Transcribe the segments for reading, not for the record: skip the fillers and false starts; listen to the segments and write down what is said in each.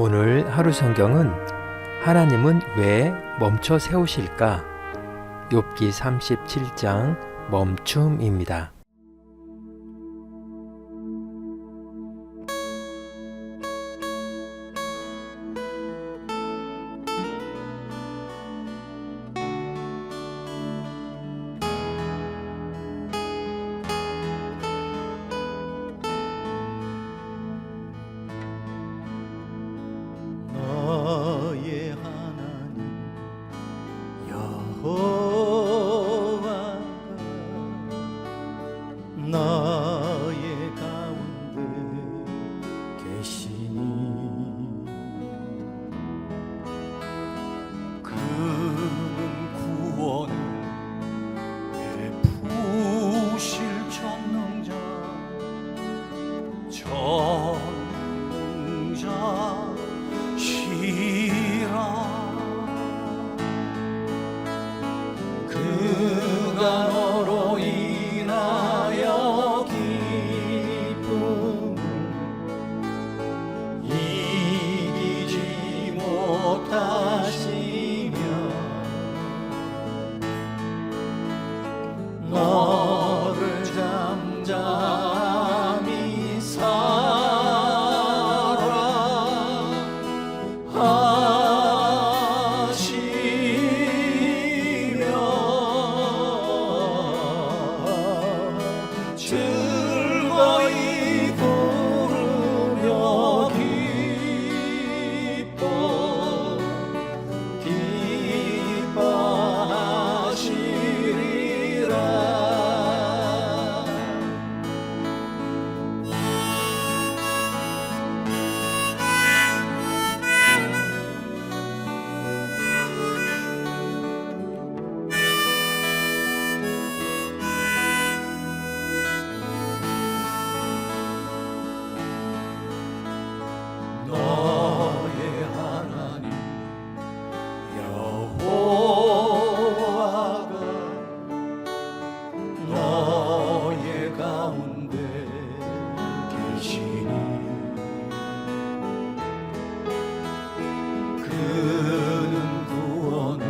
오늘 하루 성경은 하나님은 왜 멈춰 세우실까? 욥기 37장 멈춤입니다. 너의 하나님 여호와가 너의 가운데 계시니 그는 구원을 베푸실 전능자 그가 너로 인하여 기쁨을 이기지 못하시며 너를 잠잠히 즐거이 부르며 너의 하나님 여호와가 너의 가운데 계시니 그는 구원을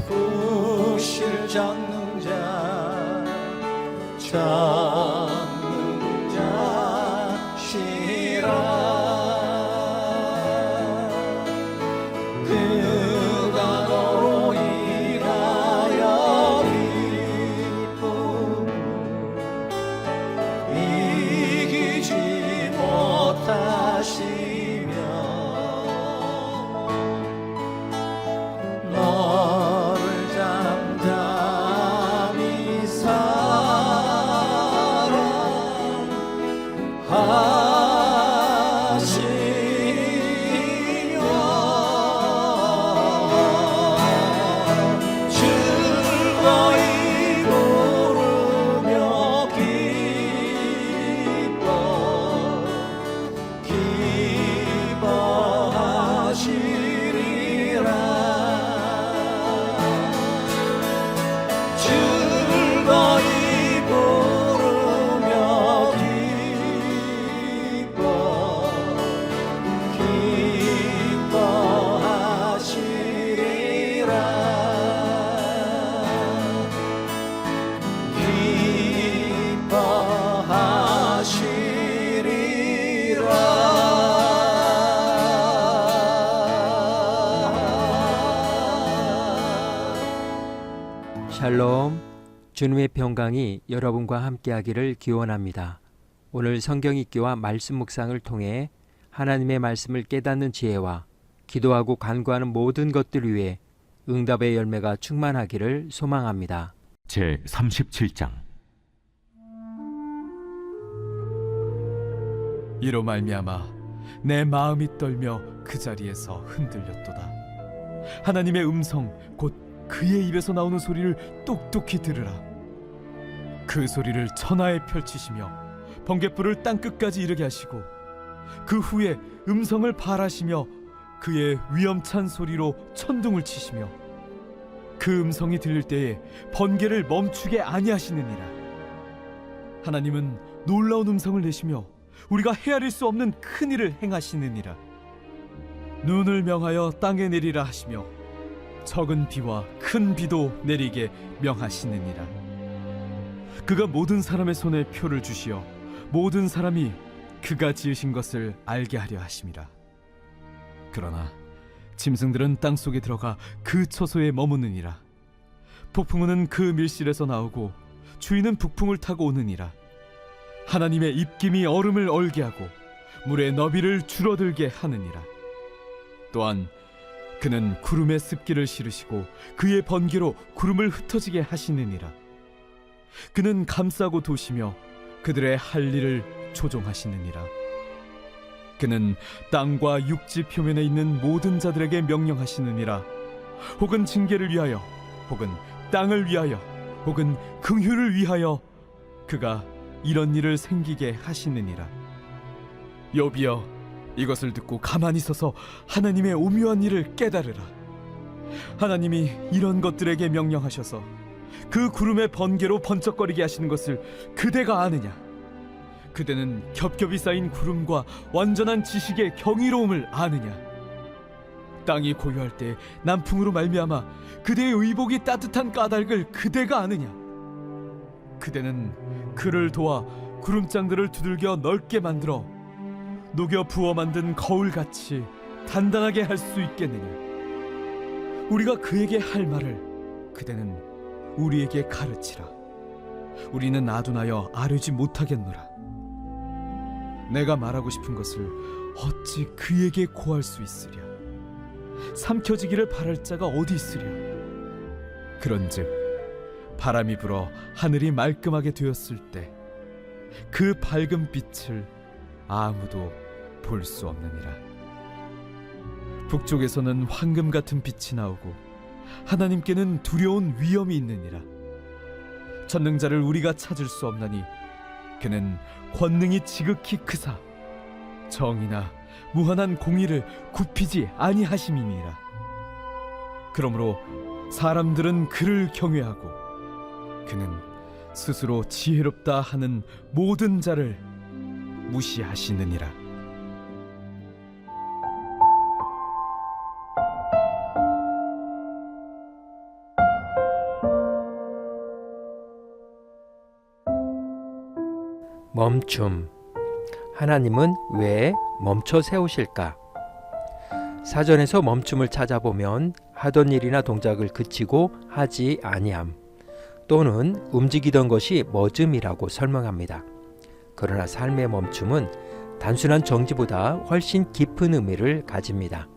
베푸실 그가 너로 인하여 기쁨을 이기지 못하시며 너를 잠잠히 즐거이 부르며 기뻐하시리라 즐거이 부르며 샬롬, 주님의 평강이 여러분과 함께하기를 기원합니다. 오늘 성경 읽기와 말씀 묵상을 통해 하나님의 말씀을 깨닫는 지혜와 기도하고 간구하는 모든 것들 위해 응답의 열매가 충만하기를 소망합니다. 제 37장. 이로 말미암아 내 마음이 떨며 그 자리에서 흔들렸도다. 하나님의 음성 곧 그의 입에서 나오는 소리를 똑똑히 들으라. 그 소리를 천하에 펼치시며 번갯불을 땅끝까지 이르게 하시고 그 후에 음성을 발하시며 그의 위엄찬 소리로 천둥을 치시며 그 음성이 들릴 때에 번개를 멈추게 아니하시느니라. 하나님은 놀라운 음성을 내시며 우리가 헤아릴 수 없는 큰 일을 행하시느니라. 눈을 명하여 땅에 내리라 하시며 적은 비와 큰 비도 내리게 명하시느니라. 그가 모든 사람의 손에 표를 주시어 모든 사람이 그가 지으신 것을 알게 하려 하심이라. 그러나 짐승들은 땅 속에 들어가 그 처소에 머무느니라. 폭풍우는 그 밀실에서 나오고 주인은 북풍을 타고 오느니라. 하나님의 입김이 얼음을 얼게 하고 물의 너비를 줄어들게 하느니라. 또한 그는 구름의 습기를 실으시고 그의 번개로 구름을 흩어지게 하시느니라. 그는 감싸고 도시며 그들의 할 일을 조종하시느니라. 그는 땅과 육지 표면에 있는 모든 자들에게 명령하시느니라. 혹은 징계를 위하여, 혹은 땅을 위하여, 혹은 긍휼을 위하여 그가 이런 일을 생기게 하시느니라. 욥이여, 이것을 듣고 가만히 서서 하나님의 오묘한 일을 깨달으라. 하나님이 이런 것들에게 명령하셔서 그 구름의 번개로 번쩍거리게 하시는 것을 그대가 아느냐? 그대는 겹겹이 쌓인 구름과 완전한 지식의 경이로움을 아느냐? 땅이 고요할 때 남풍으로 말미암아 그대의 의복이 따뜻한 까닭을 그대가 아느냐? 그대는 그를 도와 구름장들을 두들겨 넓게 만들어 녹여 부어 만든 거울같이 단단하게 할 수 있겠느냐? 우리가 그에게 할 말을 그대는 우리에게 가르치라. 우리는 아둔하여 아뢰지 못하겠노라. 내가 말하고 싶은 것을 어찌 그에게 고할 수 있으랴? 삼켜지기를 바랄 자가 어디 있으랴? 그런즉 바람이 불어 하늘이 말끔하게 되었을 때 그 밝은 빛을 아무도 볼 수 없느니라. 북쪽에서는 황금 같은 빛이 나오고 하나님께는 두려운 위엄이 있느니라. 전능자를 우리가 찾을 수 없나니 그는 권능이 지극히 크사 정의나 무한한 공의를 굽히지 아니하심이니라. 그러므로 사람들은 그를 경외하고 그는 스스로 지혜롭다 하는 모든 자를 무시하시느니라. 멈춤. 하나님은 왜 멈춰 세우실까? 사전에서 멈춤을 찾아보면 하던 일이나 동작을 그치고 하지 아니함 또는 움직이던 것이 멎음이라고 설명합니다. 그러나 삶의 멈춤은 단순한 정지보다 훨씬 깊은 의미를 가집니다.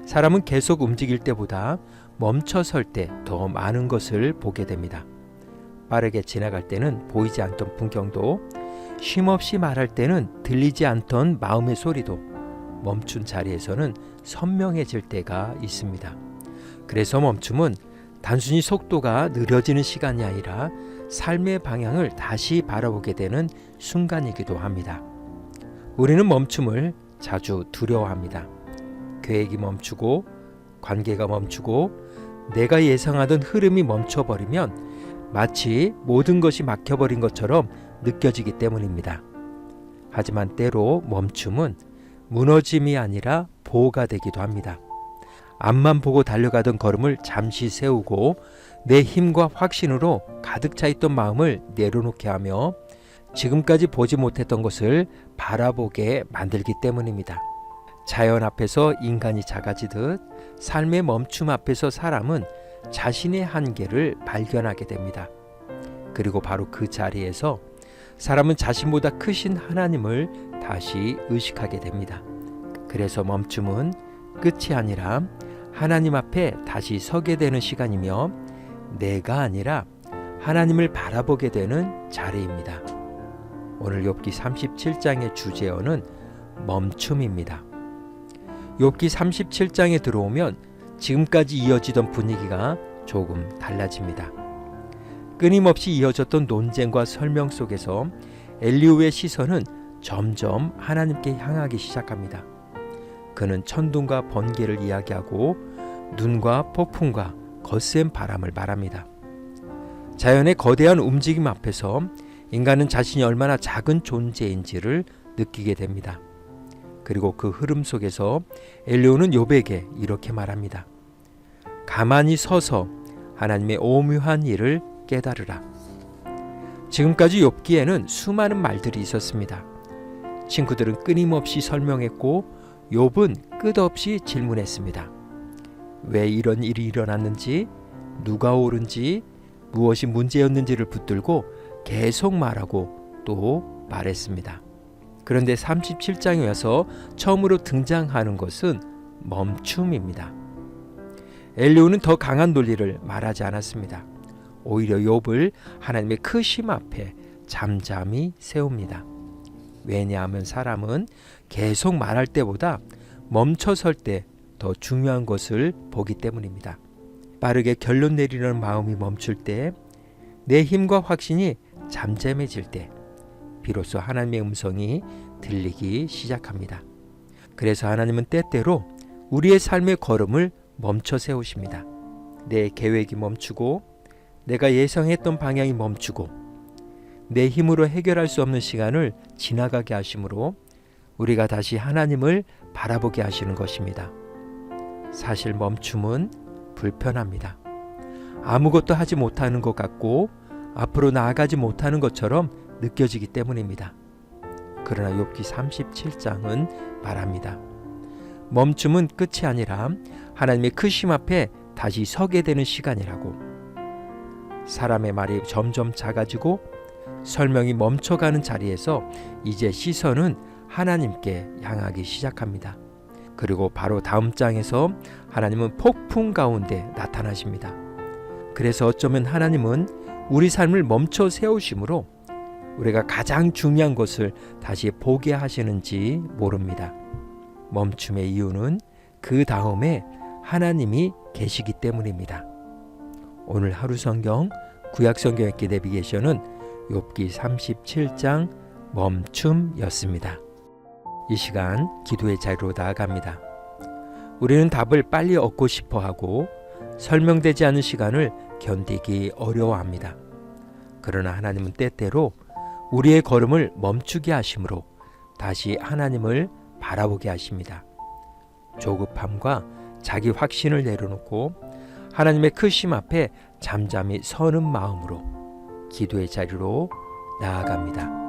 사람은 계속 움직일 때보다 멈춰 설 때 더 많은 것을 보게 됩니다. 빠르게 지나갈 때는 보이지 않던 풍경도, 쉼없이 말할 때는 들리지 않던 마음의 소리도 멈춘 자리에서는 선명해질 때가 있습니다. 그래서 멈춤은 단순히 속도가 느려지는 시간이 아니라 삶의 방향을 다시 바라보게 되는 순간이기도 합니다. 우리는 멈춤을 자주 두려워합니다. 계획이 멈추고 관계가 멈추고 내가 예상하던 흐름이 멈춰버리면 마치 모든 것이 막혀버린 것처럼 느껴지기 때문입니다. 하지만 때로 멈춤은 무너짐이 아니라 보호가 되기도 합니다. 앞만 보고 달려가던 걸음을 잠시 세우고 내 힘과 확신으로 가득 차 있던 마음을 내려놓게 하며 지금까지 보지 못했던 것을 바라보게 만들기 때문입니다. 자연 앞에서 인간이 작아지듯 삶의 멈춤 앞에서 사람은 자신의 한계를 발견하게 됩니다. 그리고 바로 그 자리에서 사람은 자신보다 크신 하나님을 다시 의식하게 됩니다. 그래서 멈춤은 끝이 아니라 하나님 앞에 다시 서게 되는 시간이며 내가 아니라 하나님을 바라보게 되는 자리입니다. 오늘 욥기 37장의 주제어는 멈춤입니다. 욥기 37장에 들어오면 지금까지 이어지던 분위기가 조금 달라집니다. 끊임없이 이어졌던 논쟁과 설명 속에서 엘리후의 시선은 점점 하나님께 향하기 시작합니다. 그는 천둥과 번개를 이야기하고 눈과 폭풍과 거센 바람을 말합니다. 자연의 거대한 움직임 앞에서 인간은 자신이 얼마나 작은 존재인지를 느끼게 됩니다. 그리고 그 흐름 속에서 엘리후는 욥에게 이렇게 말합니다. 가만히 서서 하나님의 오묘한 일을 깨달으라. 지금까지 욥기에는 수많은 말들이 있었습니다. 친구들은 끊임없이 설명했고 욥은 끝없이 질문했습니다. 왜 이런 일이 일어났는지, 누가 옳은지, 무엇이 문제였는지를 붙들고 계속 말하고 또 말했습니다. 그런데 37장에 와서 처음으로 등장하는 것은 멈춤입니다. 엘리후는 더 강한 논리를 말하지 않았습니다. 오히려 욥을 하나님의 크심 앞에 잠잠히 세웁니다. 왜냐하면 사람은 계속 말할 때보다 멈춰 설 때 더 중요한 것을 보기 때문입니다. 빠르게 결론 내리려는 마음이 멈출 때, 내 힘과 확신이 잠잠해질 때 비로소 하나님의 음성이 들리기 시작합니다. 그래서 하나님은 때때로 우리의 삶의 걸음을 멈춰 세우십니다. 내 계획이 멈추고, 내가 예상했던 방향이 멈추고, 내 힘으로 해결할 수 없는 시간을 지나가게 하심으로 우리가 다시 하나님을 바라보게 하시는 것입니다. 사실 멈춤은 불편합니다. 아무것도 하지 못하는 것 같고 앞으로 나아가지 못하는 것처럼 느껴지기 때문입니다. 그러나 욥기 37장은 말합니다. 멈춤은 끝이 아니라 하나님의 크심 앞에 다시 서게 되는 시간이라고. 사람의 말이 점점 작아지고 설명이 멈춰가는 자리에서 이제 시선은 하나님께 향하기 시작합니다. 그리고 바로 다음 장에서 하나님은 폭풍 가운데 나타나십니다. 그래서 어쩌면 하나님은 우리 삶을 멈춰 세우심으로 우리가 가장 중요한 것을 다시 보게 하시는지 모릅니다. 멈춤의 이유는 그 다음에 하나님이 계시기 때문입니다. 오늘 하루 성경 구약 성경 읽기 내비게이션은 욥기 37장 멈춤이었습니다. 이 시간 기도의 자리로 나아갑니다. 우리는 답을 빨리 얻고 싶어 하고 설명되지 않은 시간을 견디기 어려워합니다. 그러나 하나님은 때때로 우리의 걸음을 멈추게 하심으로 다시 하나님을 바라보게 하십니다. 조급함과 자기 확신을 내려놓고 하나님의 크심 앞에 잠잠히 서는 마음으로 기도의 자리로 나아갑니다.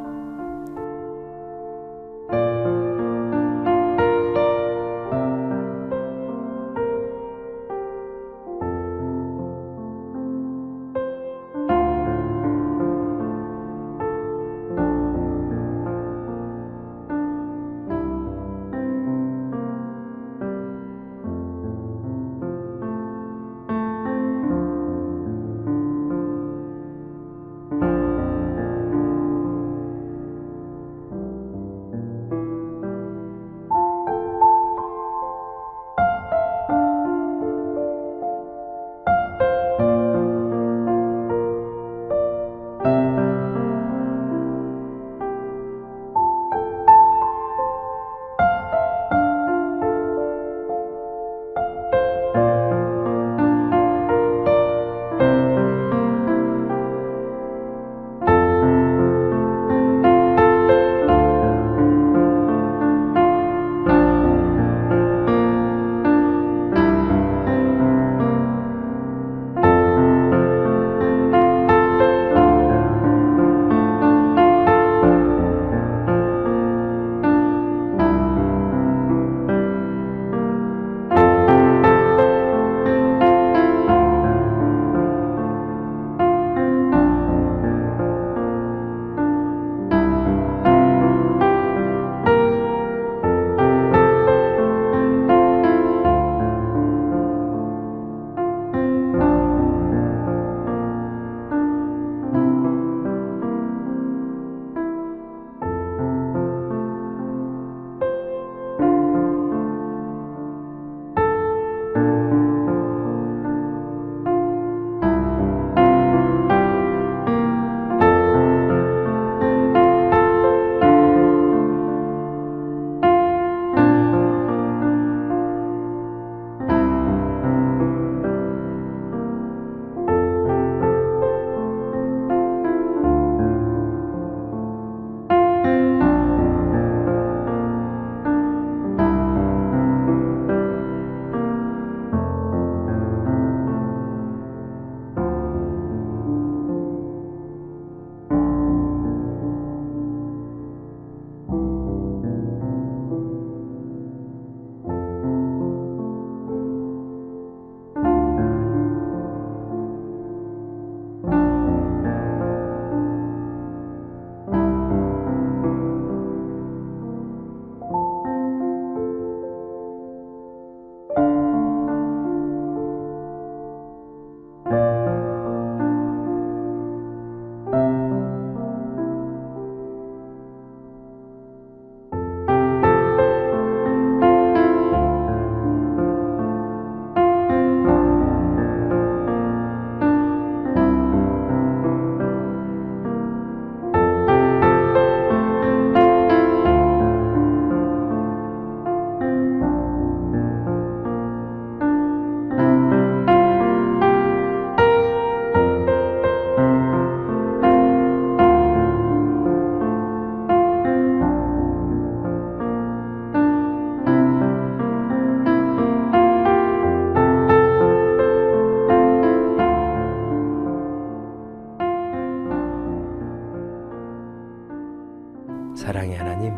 사랑의 하나님,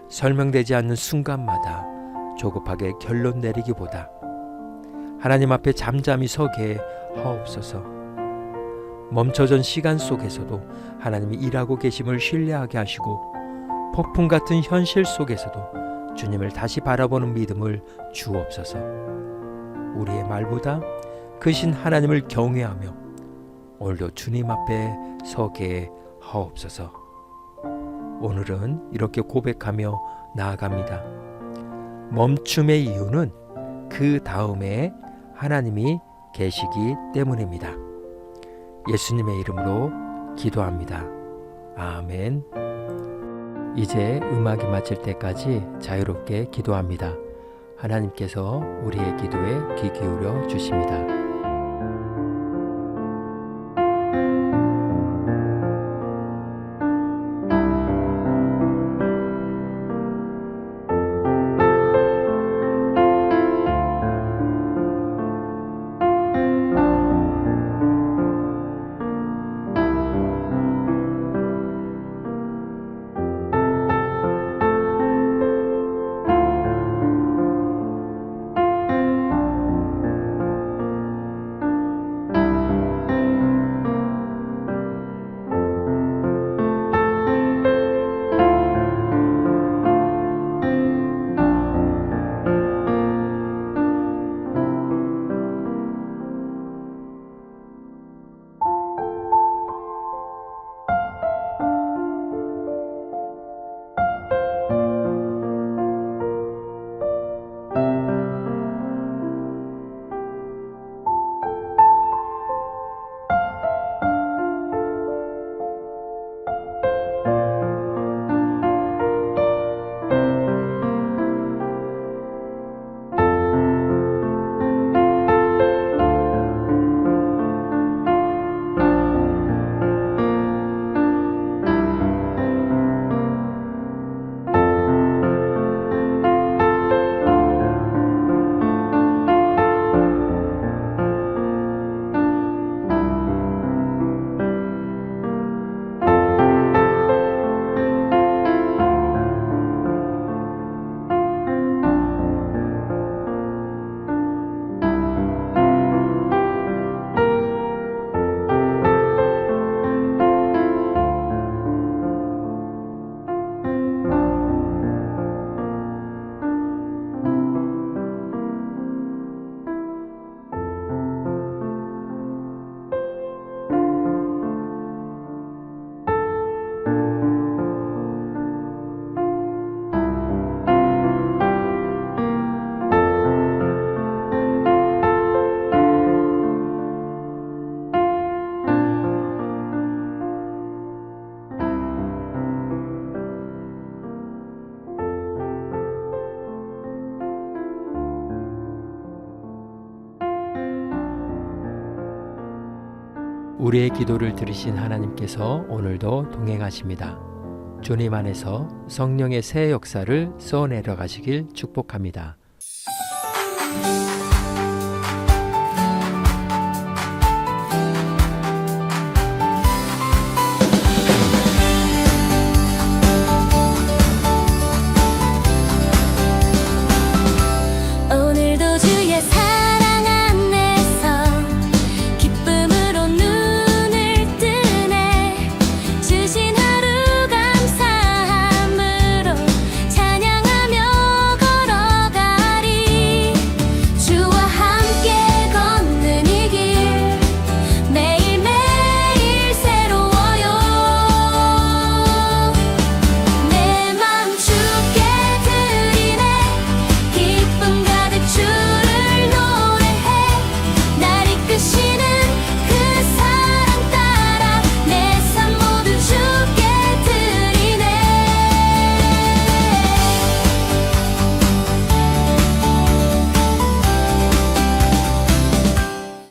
설명되지 않는 순간마다 조급하게 결론 내리기보다 하나님 앞에 잠잠히 서게 하옵소서. 멈춰진 시간 속에서도 하나님이 일하고 계심을 신뢰하게 하시고 폭풍 같은 현실 속에서도 주님을 다시 바라보는 믿음을 주옵소서. 우리의 말보다 크신 하나님을 경외하며 오늘도 주님 앞에 서게 하옵소서. 오늘은 이렇게 고백하며 나아갑니다. 멈춤의 이유는 그 다음에 하나님이 계시기 때문입니다. 예수님의 이름으로 기도합니다. 아멘. 이제 음악이 마칠 때까지 자유롭게 기도합니다. 하나님께서 우리의 기도에 귀 기울여 주십니다. 우리의 기도를 들으신 하나님께서 오늘도 동행하십니다. 주님 안에서 성령의 새 역사를 써내려 가시길 축복합니다.